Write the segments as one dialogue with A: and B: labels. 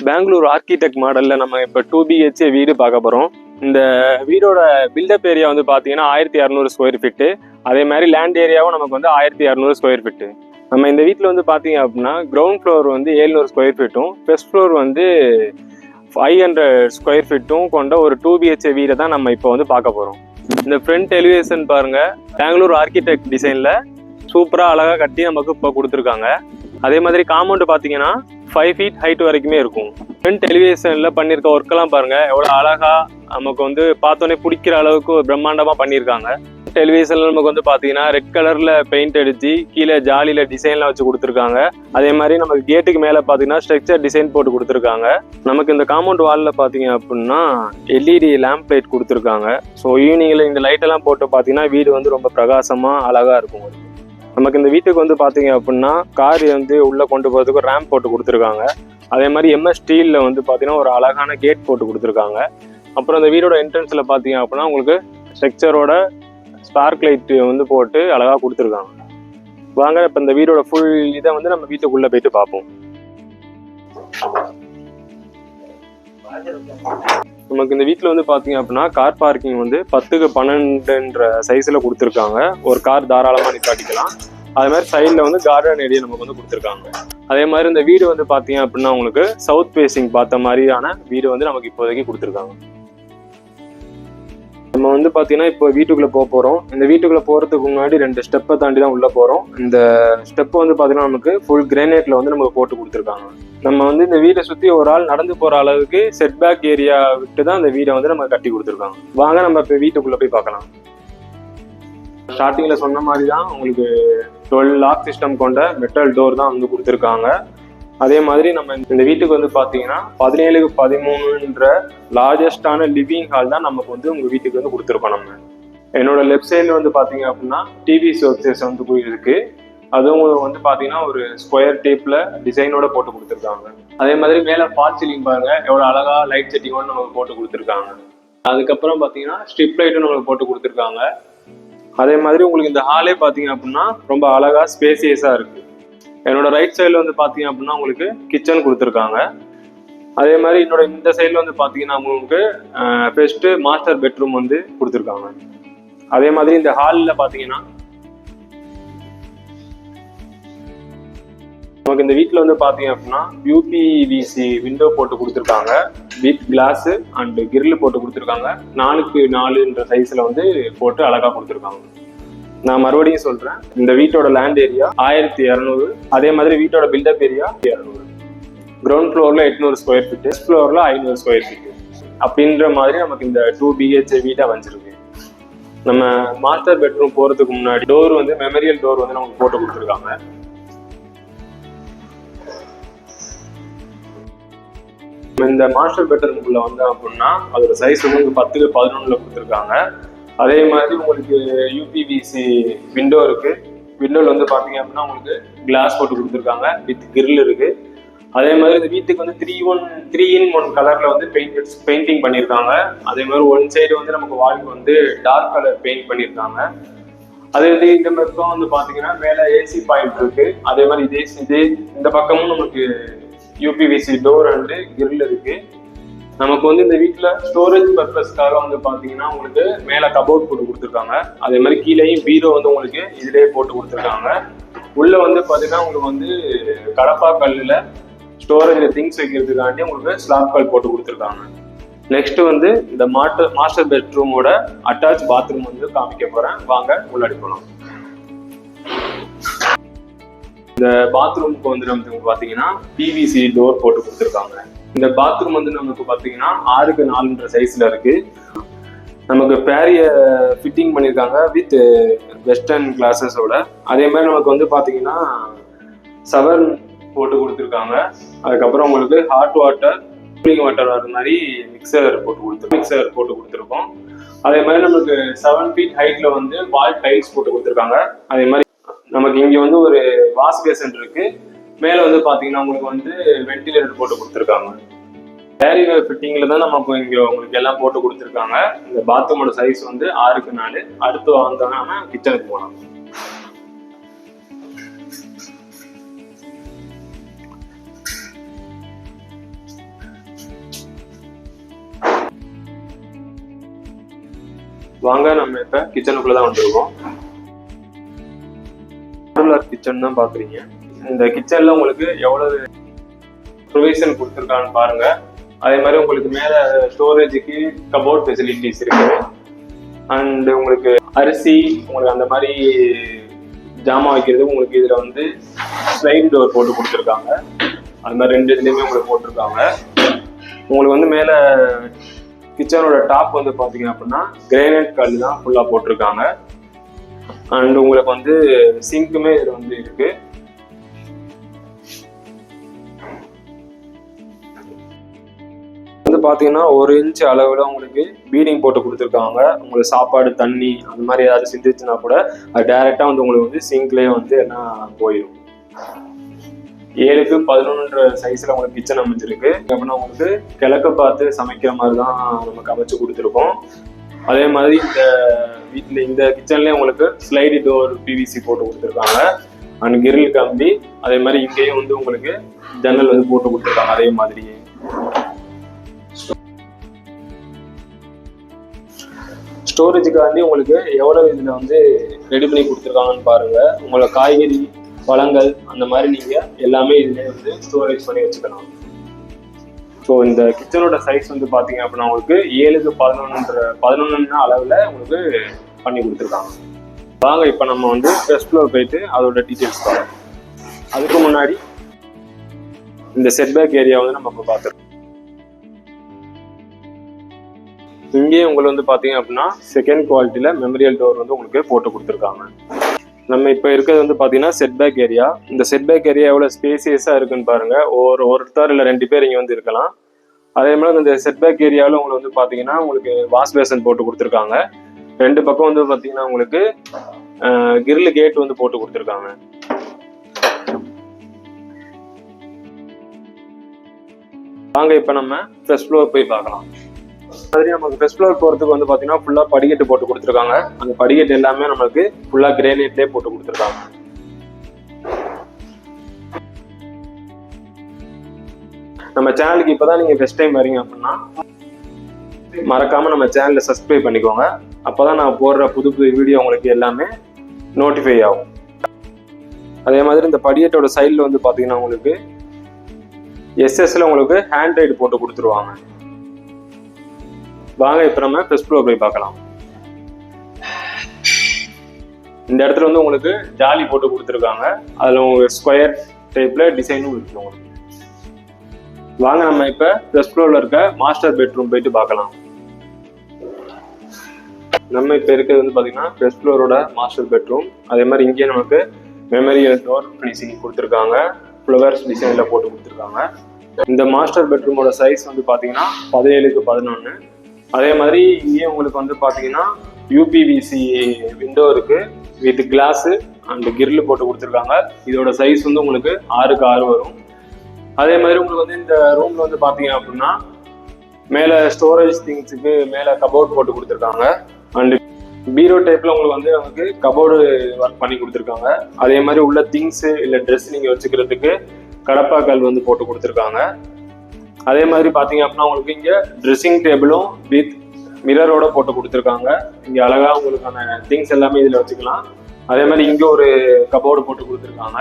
A: Bangalore architect மாடல்ல நம்ம இப்போ 2 BHK வீடு பார்க்க போறோம். இந்த வீடோட பில்டப் ஏரியா வந்து பார்த்தீங்கன்னா 1200 ஸ்கொயர் ஃபீட்டு. அதே மாதிரி லேண்ட் ஏரியாவும் நமக்கு வந்து 1200 ஸ்கொயர் ஃபீட்டு. நம்ம இந்த வீட்டில் வந்து பார்த்தீங்க அப்படின்னா கிரவுண்ட் ஃப்ளோர் வந்து 700 ஸ்கொயர் ஃபீட்டும், ஃபர்ஸ்ட் ஃப்ளோர் வந்து 500 ஸ்கொயர் ஃபீட்டும் கொண்ட ஒரு 2 BHK வீடை தான் நம்ம இப்போ வந்து பார்க்க போறோம். இந்த ஃப்ரண்ட் எலிவேஷன் பாருங்க, பெங்களூர் ஆர்கிடெக்ட் டிசைன்ல சூப்பரா அழகா கட்டி நமக்கு இப்போ கொடுத்துருக்காங்க. அதே மாதிரி காம்பவுண்ட் பார்த்தீங்கன்னா 5 feet ஹைட் வரைக்குமே இருக்கும். ஃப்ரண்ட் எலிவேஷன்ல பண்ணியிருக்க ஒர்க்கெல்லாம் பாருங்க எவ்வளோ அழகா நமக்கு வந்து பார்த்தோன்னே பிடிக்கிற அளவுக்கு ஒரு பிரம்மாண்டமா பண்ணியிருக்காங்க. எலிவேஷன்ல நமக்கு வந்து பார்த்தீங்கன்னா ரெட் கலர்ல பெயிண்ட் அடிச்சு கீழே ஜாலியில டிசைன்லாம் வச்சு கொடுத்துருக்காங்க. அதே மாதிரி நமக்கு கேட்டுக்கு மேலே பார்த்தீங்கன்னா ஸ்ட்ரக்சர் டிசைன் போட்டு கொடுத்துருக்காங்க. நமக்கு இந்த காம்பவுண்ட் வாலில் பார்த்தீங்க அப்படின்னா LED லேம்ப் லைட் கொடுத்துருக்காங்க. ஸோ ஈவினிங்ல இந்த லைட்டெல்லாம் போட்டு பார்த்தீங்கன்னா வீடு வந்து ரொம்ப பிரகாசமா அழகா இருக்கும். நமக்கு இந்த வீட்டுக்கு வந்து பார்த்தீங்க அப்படின்னா கார் வந்து உள்ளே கொண்டு போகிறதுக்கு ரேம்ப் போட்டு கொடுத்துருக்காங்க. அதே மாதிரி MS ஸ்டீலில் வந்து பார்த்தீங்கன்னா ஒரு அழகான கேட் போட்டு கொடுத்துருக்காங்க. அப்புறம் இந்த வீடோட என்ட்ரன்ஸில் பார்த்தீங்க அப்படின்னா உங்களுக்கு ஸ்ட்ரக்சரோட ஸ்பார்க் லைட் வந்து போட்டு அழகாக கொடுத்துருக்காங்க. வாங்க இப்போ இந்த வீடோட ஃபுல் இதை வந்து நம்ம வீட்டுக்குள்ளே போயிட்டு பார்ப்போம். நமக்கு இந்த வீட்டில் வந்து பார்த்தீங்க அப்படின்னா கார் பார்க்கிங் வந்து 10க்கு 12 சைஸில் கொடுத்துருக்காங்க. ஒரு கார் தாராளமாக நிப்பாட்டிக்கலாம். அதே மாதிரி சைடில் வந்து கார்டன் ஏரியா நமக்கு வந்து கொடுத்துருக்காங்க. அதே மாதிரி இந்த வீடு வந்து பார்த்தீங்க அப்படின்னா உங்களுக்கு சவுத் ஃபேசிங் பார்த்த மாதிரியான வீடு வந்து நமக்கு இப்போதைக்கு கொடுத்துருக்காங்க. நம்ம வந்து பார்த்தீங்கன்னா இப்போ வீட்டுக்குள்ளே போகிறோம். இந்த வீட்டுக்குள்ளே போகிறதுக்கு முன்னாடி 2 ஸ்டெப்பை தாண்டி தான் உள்ளே போகிறோம். இந்த ஸ்டெப் வந்து பார்த்தீங்கன்னா நமக்கு ஃபுல் கிரானைட்ல வந்து நமக்கு போட்டு கொடுத்துருக்காங்க. நம்ம வந்து இந்த வீட்டை சுற்றி ஒரு ஆள் நடந்து போகிற அளவுக்கு செட்பேக் ஏரியா விட்டு தான் இந்த வீடை வந்து நம்ம கட்டி கொடுத்துருக்காங்க. வாங்க நம்ம இப்போ வீட்டுக்குள்ளே போய் பார்க்கலாம். ஸ்டார்டிங்கில் சொன்ன மாதிரி தான் உங்களுக்கு 12 லாக் சிஸ்டம் கொண்ட மெட்டல் டோர் தான் வந்து கொடுத்துருக்காங்க. அதே மாதிரி நம்ம இந்த வீட்டுக்கு வந்து பார்த்தீங்கன்னா 17க்கு 13 லார்ஜஸ்டான லிவிங் ஹால் தான் நமக்கு வந்து உங்கள் வீட்டுக்கு வந்து கொடுத்துருக்கோம். நம்ம என்னோட லெஃப்ட் சைடில் வந்து பார்த்தீங்க அப்படின்னா டிவி சோர்சஸ் வந்து இருக்கு. அதுவும் வந்து பார்த்தீங்கன்னா ஒரு ஸ்கொயர் டேப்ல டிசைனோட போட்டு கொடுத்துருக்காங்க. அதே மாதிரி மேலே ஃபால் சீலிங் பாருங்க எவ்வளோ அழகா லைட் செட்டிங்கோட நமக்கு போட்டு கொடுத்துருக்காங்க. அதுக்கப்புறம் பார்த்தீங்கன்னா ஸ்ட்ரிப் லைட்டும் நமக்கு போட்டு கொடுத்துருக்காங்க. அதே மாதிரி உங்களுக்கு இந்த ஹாலே பார்த்தீங்க அப்படின்னா ரொம்ப அழகா ஸ்பேசியஸா இருக்கு. என்னோட ரைட் சைடில் வந்து பார்த்தீங்க அப்படின்னா உங்களுக்கு கிச்சன் கொடுத்துருக்காங்க. அதே மாதிரி என்னோட இந்த சைடில் வந்து பார்த்தீங்கன்னா உங்களுக்கு ஃபர்ஸ்ட் மாஸ்டர் பெட்ரூம் வந்து கொடுத்துருக்காங்க. அதே மாதிரி இந்த ஹாலில் பார்த்தீங்கன்னா நமக்கு இந்த வீட்டில் வந்து பார்த்தீங்க அப்படின்னா UPVC விண்டோ போட்டு கொடுத்துருக்காங்க. வித் கிளாஸ் அண்ட் கிரில் போட்டு கொடுத்துருக்காங்க. 4க்கு 4 சைஸில் வந்து போட்டு அழகாக கொடுத்துருக்காங்க. நான் மறுபடியும் சொல்றேன், இந்த வீட்டோட லேண்ட் ஏரியா 1200. அதே மாதிரி வீட்டோட பில்டப் ஏரியா 200. கிரவுண்ட் ஃப்ளோர்ல 800 ஸ்கொயர் ஃபீட், ஃபர்ஸ்ட் ஃப்ளோர்ல 500 ஸ்கொயர் ஃபீட் அப்படின்ற மாதிரி நமக்கு இந்த 2 BHK வீடா வந்துருக்கு. நம்ம மாஸ்டர் பெட்ரூம் போறதுக்கு முன்னாடி டோர் வந்து மெமரியல் டோர் வந்து நமக்கு போட்டு கொடுத்துருக்காங்க. இந்த மாஸ்டர் பெட்ரூம்குள்ள வந்து அப்படின்னா அதோட சைஸ் வந்து 10க்கு 11 கொடுத்துருக்காங்க. அதே மாதிரி உங்களுக்கு UPVC விண்டோ இருக்கு. விண்டோல வந்து பாத்தீங்க அப்படின்னா உங்களுக்கு கிளாஸ் போட்டு கொடுத்துருக்காங்க. வித் கிரில் இருக்கு. அதே மாதிரி இந்த வீட்டுக்கு வந்து 3 in 1 கலர்ல வந்து பெயிண்டிங் பண்ணியிருக்காங்க. அதே மாதிரி ஒன் சைடு வந்து நமக்கு வால்க்கு வந்து டார்க் கலர் பெயிண்ட் பண்ணியிருக்காங்க. அதே வந்து இந்த பக்கம் வந்து பாத்தீங்கன்னா மேல AC பாயிண்ட் இருக்கு. அதே மாதிரி இதே இந்த பக்கமும் நமக்கு UPVC டோர் அண்ட் கிரில் இருக்கு. நமக்கு வந்து இந்த வீட்டில் ஸ்டோரேஜ் பர்பஸ்க்காக வந்து பார்த்தீங்கன்னா உங்களுக்கு மேலே கபோர்ட் போட்டு கொடுத்துருக்காங்க. அதே மாதிரி கீழேயும் பீரோ வந்து உங்களுக்கு இதிலே போட்டு கொடுத்துருக்காங்க. உள்ள வந்து பார்த்தீங்கன்னா உங்களுக்கு வந்து கடப்பா கல்லில் ஸ்டோரேஜில் திங்ஸ் வைக்கிறதுக்காண்டி உங்களுக்கு ஸ்லாப் கல் போட்டு கொடுத்துருக்காங்க. நெக்ஸ்ட் வந்து இந்த மாஸ்டர் பெட்ரூமோட அட்டாச் பாத்ரூம் வந்து காமிக்க போறேன். வாங்க உள்ளாடி போகலாம். இந்த பாத்ரூமுக்கு வந்து நமக்கு பார்த்தீங்கன்னா PVC டோர் போட்டு கொடுத்துருக்காங்க. இந்த பாத்ரூம் வந்து நமக்கு பார்த்தீங்கன்னா 6க்கு 4 சைஸ்ல இருக்கு. நமக்கு பேரிய ஃபிட்டிங் பண்ணியிருக்காங்க வித் வெஸ்டர்ன் கிளாஸஸோட. அதே மாதிரி நமக்கு வந்து பார்த்தீங்கன்னா சவர் போட்டு கொடுத்துருக்காங்க. அதுக்கப்புறம் உங்களுக்கு ஹாட் வாட்டர், கூலிங் வாட்டர் வர மாதிரி மிக்சர் போட்டு கொடுத்துருக்கோம். அதே மாதிரி நமக்கு 7 feet ஹைட்ல வந்து வால் டைல்ஸ் போட்டு கொடுத்துருக்காங்க. அதே மாதிரி நமக்கு இங்க வந்து ஒரு வாஷ் பேசன் இருக்கு. மேல வந்து பாத்தீங்கன்னா உங்களுக்கு வந்து வென்டிலேட்டர் போட்டு கொடுத்துருக்காங்க. கேரியர் ஃபிட்டிங்ல தான் நமக்கு இங்க உங்களுக்கு எல்லாம் போட்டு கொடுத்துருக்காங்க. இந்த பாத்ரூமோட சைஸ் வந்து 6க்கு 4. அடுத்து வந்தோம்னா நம்ம கிச்சனுக்கு போகலாம். வாங்க, நம்ம இப்ப கிச்சனுக்குள்ளதான் வந்திருக்கோம். கிச்சன் தான் பாக்குறீங்க. இந்த கிச்சன்ல உங்களுக்கு எவ்வளவு ப்ரொவிஷன் கொடுத்துருக்கான்னு பாருங்க. அதே மாதிரி உங்களுக்கு மேல ஸ்டோரேஜுக்கு கபோர்ட் ஃபெசிலிட்டிஸ் இருக்கு. அண்ட் உங்களுக்கு அரிசி உங்களுக்கு அந்த மாதிரி ஜாமான் வைக்கிறது உங்களுக்கு இதுல வந்து ஸ்லைட் டோர் போட்டு கொடுத்துருக்காங்க. அது மாதிரி 2 இதுலயுமே உங்களுக்கு போட்டிருக்காங்க. உங்களுக்கு வந்து மேல கிச்சனோட டாப் வந்து பாத்தீங்க அப்படின்னா கிரானைட் கல் தான் ஃபுல்லா போட்டிருக்காங்க. அண்ட் உங்களுக்கு வந்து சிங்க்குமே இதுல வந்து இருக்கு. வந்து பாத்தீங்கன்னா 1 இன்ச் அளவுல உங்களுக்கு பீடிங் போட்டு கொடுத்துருக்காங்க. உங்களுக்கு சாப்பாடு தண்ணி அந்த மாதிரி ஏதாவது சிந்துச்சுன்னா கூட அது டைரக்டா வந்து உங்களுக்கு வந்து சிங்க்லயே வந்து என்ன போயிடும். 7x11 சைஸ்ல உங்களுக்கு கிச்சன் அமைஞ்சிருக்கு. அப்படின்னா உங்களுக்கு கிழக்கு பார்த்து சமைக்கிற மாதிரி தான் நமக்கு அமைச்சு கொடுத்துருக்கோம். அதே மாதிரி இந்த வீட்டில் இந்த கிச்சன்லேயே உங்களுக்கு ஸ்லைடு டோர் பிவிசி போட்டு கொடுத்துருக்காங்க. அண்ட் கிரில் கம்பி. அதே மாதிரி இங்கேயும் வந்து உங்களுக்கு ஜன்னல் வந்து போட்டு கொடுத்துருக்காங்க. அதே மாதிரியே ஸ்டோரேஜுக்காண்டி உங்களுக்கு எவ்வளவு இதுல வந்து ரெடி பண்ணி கொடுத்துருக்காங்கன்னு பாருங்க. உங்களோட காய்கறி பழங்கள் அந்த மாதிரி நீங்க எல்லாமே இதுல வந்து ஸ்டோரேஜ் பண்ணி வச்சுக்கலாம். ஸோ இந்த கிச்சனோட சைஸ் வந்து பாத்தீங்க அப்படின்னா உங்களுக்கு 7x11 அளவுல உங்களுக்கு பண்ணி கொடுத்துருக்காங்க. வாங்க இப்ப நம்ம வந்து ஃபர்ஸ்ட் ஃப்ளோர் போயிட்டு அதோட டீட்டெயில்ஸ் பார்க்கலாம். அதுக்கு முன்னாடி இந்த செட்பேக் ஏரியா வந்து நம்ம இப்போ பார்த்துருக்கோம். இங்கேயே உங்களுக்கு வந்து பாத்தீங்க அப்படின்னா செகண்ட் குவாலிட்டியில மெமரியல் டோர் வந்து உங்களுக்கு போட்டு கொடுத்துருக்காங்க. நம்ம இப்போ இருக்கிறது வந்து பாத்தீங்கன்னா செட்பேக் ஏரியா. இந்த செட்பேக் ஏரியா எவ்வளவு ஸ்பேசியஸா இருக்குன்னு பாருங்க. ஒருத்தர் இல்லை 2 பேர் இங்க வந்து இருக்கலாம். அதே மாதிரி இந்த செட்பேக் ஏரியாவில் உங்களுக்கு வந்து பாத்தீங்கன்னா உங்களுக்கு வாஷ் பேசன் போட்டு கொடுத்துருக்காங்க. 2 பக்கம் வந்து பாத்தீங்கன்னா உங்களுக்கு கிரில் கேட் வந்து போட்டு கொடுத்துருக்காங்க. வாங்க இப்ப நம்ம ஃபர்ஸ்ட் ஃப்ளோர் போய் பார்க்கலாம். மாதிரி நமக்கு ஃபர்ஸ்ட் ஃப்ளோர் போறதுக்கு வந்து பாத்தீங்கன்னா ஃபுல்லா படிக்கட்டு போட்டு கொடுத்துருக்காங்க. அந்த படிக்கட்டு எல்லாமே நமக்கு ஃபுல்லா கிரானைட்லயே போட்டு கொடுத்துருக்காங்க. நம்ம சேனலுக்கு இப்பதான் நீங்க ஃபர்ஸ்ட் டைம் வரீங்க அப்படின்னா மறக்காம நம்ம சேனலை சப்ஸ்கிரைப் பண்ணிக்கோங்க. அப்பதான் நான் போடுற புது வீடியோ உங்களுக்கு எல்லாமே நோட்டிஃபை ஆகும். அதே மாதிரி இந்த படிக்கட்டோட சைட்ல வந்து பாத்தீங்கன்னா உங்களுக்கு எஸ்எஸ்ல உங்களுக்கு ஹேண்ட் ரைடு போட்டு கொடுத்துருவாங்க. வாங்க இப்ப நம்ம ஃபர்ஸ்ட் ஃப்ளோர் போய் பார்க்கலாம். இந்த இடத்துல வந்து உங்களுக்கு ஜாலி போட்டு கொடுத்துருக்காங்க. அதுல உங்களுக்கு ஸ்கொயர் டைப்ல டிசைனும் இருக்கு உங்களுக்கு. வாங்க நம்ம இப்ப ஃபர்ஸ்ட் ஃப்ளோர்ல இருக்க மாஸ்டர் பெட்ரூம் போயிட்டு பார்க்கலாம். நம்ம இப்ப இருக்கிறது வந்து பாத்தீங்கன்னா ஃபர்ஸ்ட் ஃப்ளோரோட மாஸ்டர் பெட்ரூம். அதே மாதிரி இங்கே நமக்கு மெமரியல் டோர் ஃபினிஷிங் கொடுத்துருக்காங்க. ஃப்ளவர்ஸ் டிசைன்ல போட்டு கொடுத்துருக்காங்க. இந்த மாஸ்டர் பெட்ரூமோட சைஸ் வந்து பாத்தீங்கன்னா 17x11. அதே மாதிரி இங்கே உங்களுக்கு வந்து பாத்தீங்கன்னா யூபிவிசி விண்டோ இருக்கு வித் கிளாஸ் அண்ட் கிரில் போட்டு கொடுத்துருக்காங்க. இதோட சைஸ் வந்து உங்களுக்கு 6x6 வரும். அதே மாதிரி உங்களுக்கு வந்து இந்த ரூம்ல வந்து பாத்தீங்க அப்படின்னா மேல ஸ்டோரேஜ் திங்ஸுக்கு மேல கபோர்ட் போட்டு கொடுத்துருக்காங்க. அண்ட் பீரோ டைப்ல உங்களுக்கு வந்து நமக்கு கபோர்டு ஒர்க் பண்ணி கொடுத்துருக்காங்க. அதே மாதிரி உள்ள திங்ஸ் இல்ல ட்ரெஸ் நீங்க வச்சுக்கிறதுக்கு கடப்பாக்கல் வந்து போட்டு கொடுத்துருக்காங்க. அதே மாதிரி பாத்தீங்க அப்படின்னா உங்களுக்கு இங்க ட்ரெஸ்ஸிங் டேபிளும் வித் மிரரோட போட்டு கொடுத்துருக்காங்க. இங்க அழகா உங்களுக்கான திங்ஸ் எல்லாமே இதுல வச்சுக்கலாம். அதே மாதிரி இங்க ஒரு கபோர்டு போட்டு கொடுத்துருக்காங்க.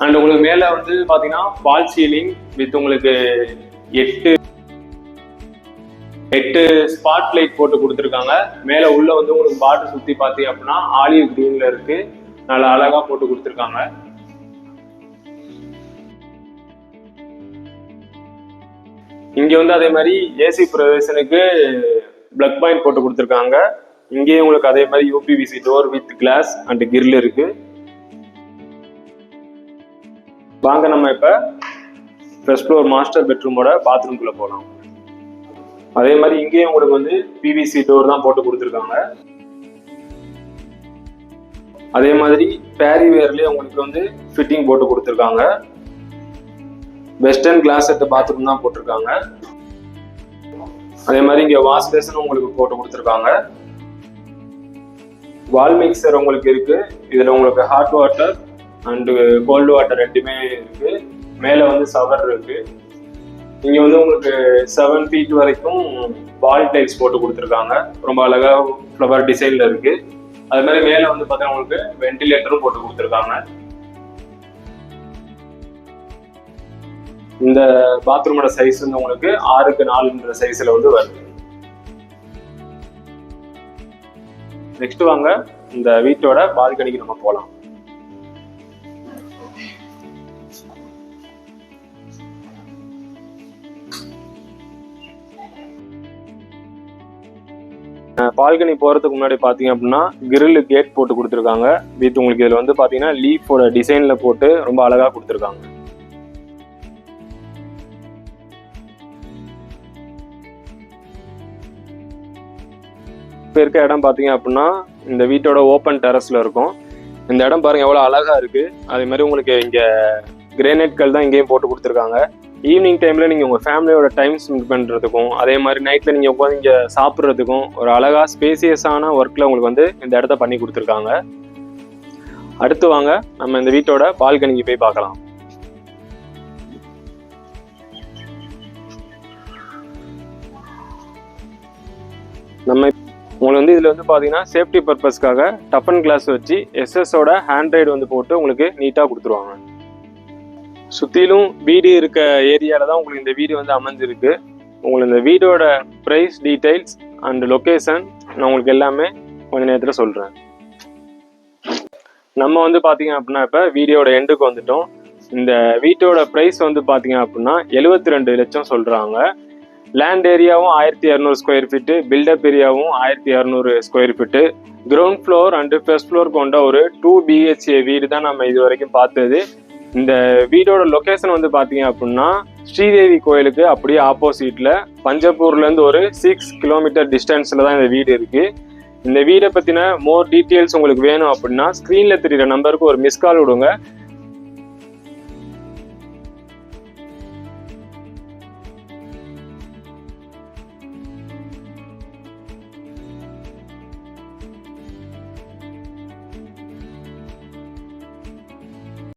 A: அண்ட் உங்களுக்கு மேல வந்து பாத்தீங்கன்னா ஃபால் சீலிங் வித் உங்களுக்கு 8 ஸ்பாட் லைட் போட்டு கொடுத்துருக்காங்க. மேல உள்ள வந்து உங்களுக்கு பாட்டு சுத்தி பாத்தீங்க அப்படின்னா ஆலிவ் கிரீன்ல இருக்கு. நல்லா அழகா போட்டு கொடுத்துருக்காங்க. இங்க வந்து அதே மாதிரி ஏசி ப்ரொவிஷனுக்கு பிளக் பாயிண்ட் போட்டு கொடுத்துருக்காங்க. இங்கேயும் உங்களுக்கு அதே மாதிரி UPVC door with glass and grill இருக்கு. வாங்க நம்ம இப்ப ஃபர்ஸ்ட் ஃப்ளோர் மாஸ்டர் பெட்ரூமோட பாத்ரூம்குள்ள போகலாம். அதே மாதிரி இங்கேயும் உங்களுக்கு வந்து பிவிசி டோர் தான் போட்டு கொடுத்துருக்காங்க. அதே மாதிரி பேரிவேர்லயே உங்களுக்கு வந்து ஃபிட்டிங் போட்டு கொடுத்துருக்காங்க. வெஸ்டர்ன் கிளாஸ் செட் பாத்ரூம் தான் போட்டிருக்காங்க. அதே மாதிரி இங்க வாஷ் பேசனும் உங்களுக்கு போட்டு கொடுத்துருக்காங்க. வால் மிக்சர் உங்களுக்கு இருக்கு. இதுல உங்களுக்கு hot water and cold water 2மே இருக்கு. மேல வந்து ஷவர் இருக்கு. இங்க வந்து உங்களுக்கு 7 feet வரைக்கும் வால் டைல்ஸ் போட்டு கொடுத்துருக்காங்க. ரொம்ப அழகா ஃப்ளவர் டிசைன்ல இருக்கு. அது மாதிரி மேல வந்து பார்த்தீங்கன்னா உங்களுக்கு வென்டிலேட்டரும் போட்டு கொடுத்துருக்காங்க. இந்த பாத்ரூமோட சைஸ் வந்து உங்களுக்கு 6x4 சைஸ்ல வந்து வருது. நெக்ஸ்ட் வாங்க இந்த வீட்டோட பால்கனிக்கு நம்ம போலாம். பால்கனி போறதுக்கு முன்னாடி பாத்தீங்க அப்படின்னா கிரில் கேட் போட்டு கொடுத்துருக்காங்க. வித் உங்களுக்கு இதுல வந்து பாத்தீங்கன்னா லீஃபோட டிசைன்ல போட்டு ரொம்ப அழகா கொடுத்துருக்காங்க. இப்போ இருக்க இடம் பாத்தீங்க அப்படின்னா இந்த வீட்டோட ஓப்பன் டெரஸ்ல இருக்கும். இந்த இடம் பாருங்க எவ்வளவு அழகா இருக்கு. அதே மாதிரி உங்களுக்கு இங்க கிரானைட் கல் தான் இங்கேயும் போட்டு கொடுத்துருக்காங்க. ஈவினிங் டைம்ல நீங்க உங்க ஃபேமிலியோட டைம் ஸ்பெண்ட் பண்றதுக்கும் அதே மாதிரி நைட்ல நீங்க உட்காந்து இங்க சாப்பிட்றதுக்கும் ஒரு அழகா ஸ்பேசியஸான ஒர்க்ல உங்களுக்கு வந்து இந்த இடத்த பண்ணி கொடுத்துருக்காங்க. அடுத்து வாங்க நம்ம இந்த வீட்டோட பால்கனிக்கு போய் பார்க்கலாம். நம்ம உங்களுக்கு வந்து இதுல வந்து பாத்தீங்கன்னா சேஃப்டி பர்பஸ்க்காக டஃபன் கிளாஸ் வச்சு எஸ்எஸோட ஹேண்ட்ரைடு வந்து போட்டு உங்களுக்கு நீட்டா கொடுத்துருவாங்க. சுத்திலும் வீடு இருக்க ஏரியால தான் உங்களுக்கு இந்த வீடு வந்து அமைஞ்சிருக்கு. உங்களுக்கு இந்த வீடோட ப்ரைஸ் டீடைல்ஸ் அண்ட் லொக்கேஷன் நான் உங்களுக்கு எல்லாமே கொஞ்ச நேரத்தில் சொல்றேன். நம்ம வந்து பாத்தீங்க அப்படின்னா இப்ப வீடியோட எண்டுக்கு வந்துட்டோம். இந்த வீட்டோட ப்ரைஸ் வந்து பாத்தீங்க அப்படின்னா 72 லட்சம் சொல்றாங்க. லேண்ட் ஏரியாவும் 1200 ஸ்கொயர் ஃபீட்டு, பில்டப் ஏரியாவும் 1200 square feet, ground floor and first floor கொண்ட ஒரு 2 BHK வீடு தான் நம்ம இது வரைக்கும் பார்த்தது. இந்த வீடோட லொகேஷன் வந்து பாத்தீங்க அப்படின்னா ஸ்ரீதேவி கோயிலுக்கு அப்படியே ஆப்போசிட்ல பஞ்சப்பூர்ல இருந்து ஒரு 6 கிலோமீட்டர் டிஸ்டன்ஸ்ல தான் இந்த வீடு இருக்கு. இந்த வீடை பத்தின மோர் டீட்டெயில்ஸ் உங்களுக்கு வேணும் அப்படின்னா ஸ்கிரீன்ல தெரியுற நம்பருக்கு ஒரு மிஸ் கால் விடுங்க.